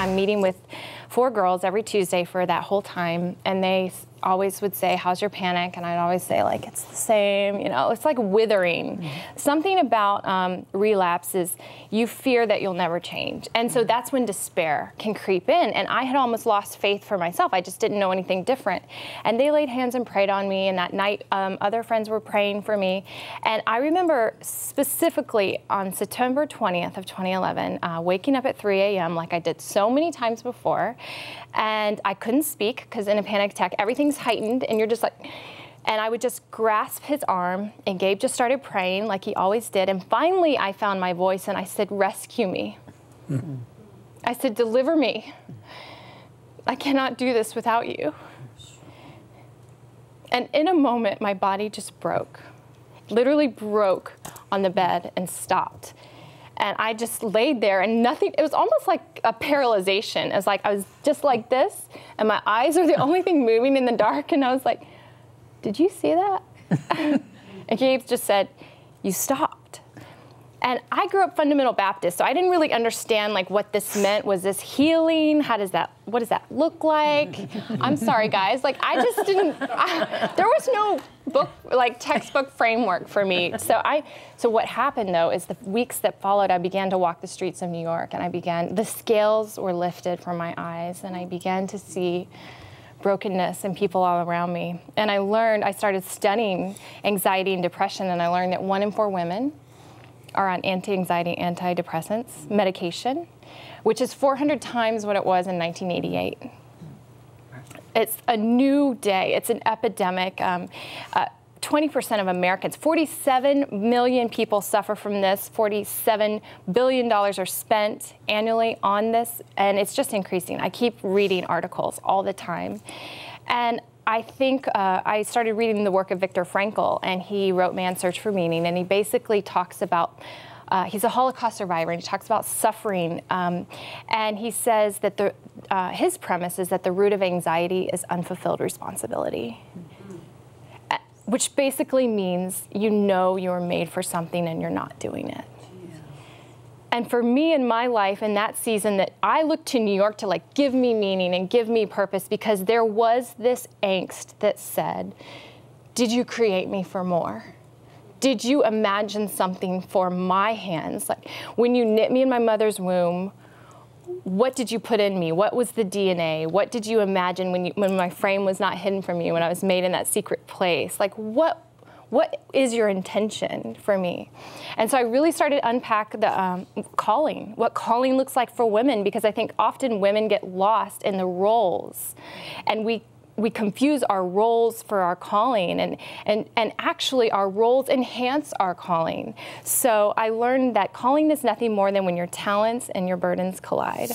I'm meeting with 4 girls every Tuesday for that whole time, and they always would say, how's your panic? And I'd always say, like, it's the same, you know, it's like withering. Mm-hmm. Something about relapse is you fear that you'll never change. And so that's when despair can creep in. And I had almost lost faith for myself. I just didn't know anything different. And they laid hands and prayed on me, and that night other friends were praying for me. And I remember specifically on September 20th of 2011, waking up at 3 a.m. like I did so many times before, and I couldn't speak because in a panic attack, everything's heightened, and you're just like, and I would just grasp his arm, and Gabe just started praying like he always did, and finally I found my voice, and I said, rescue me. Mm-hmm. I said, deliver me. I cannot do this without you. And in a moment, my body just broke, literally broke on the bed and stopped. And I just laid there and nothing, it was almost like a paralyzation. It was like I was just like this, and my eyes were the only thing moving in the dark, and I was like, did you see that? And Gabe just said, you stopped. And I grew up fundamental Baptist, so I didn't really understand like what this meant. Was this healing? What does that look like? I'm sorry, guys. Like I just didn't, there was no book, like textbook framework for me. So what happened though is the weeks that followed, I began to walk the streets of New York, and the scales were lifted from my eyes, and I began to see brokenness and people all around me. And I started studying anxiety and depression, and I learned that 1 in 4 women are on anti-anxiety, antidepressants, medication, which is 400 times what it was in 1988. It's a new day. It's an epidemic. 20% of Americans, 47 million people suffer from this. $47 billion are spent annually on this, and it's just increasing. I keep reading articles all the time. And I think I started reading the work of Viktor Frankl, and he wrote Man's Search for Meaning, and he basically talks about, he's a Holocaust survivor, and he talks about suffering, and he says that his premise is that the root of anxiety is unfulfilled responsibility, which basically means you know you're made for something and you're not doing it. And for me in my life in that season, that I looked to New York to like give me meaning and give me purpose, because there was this angst that said, did you create me for more? Did you imagine something for my hands? Like when you knit me in my mother's womb, what did you put in me? What was the DNA? What did you imagine when my frame was not hidden from you, when I was made in that secret place? Like what is your intention for me? And so I really started to unpack the calling, what calling looks like for women, because I think often women get lost in the roles, and we confuse our roles for our calling, and actually our roles enhance our calling. So I learned that calling is nothing more than when your talents and your burdens collide.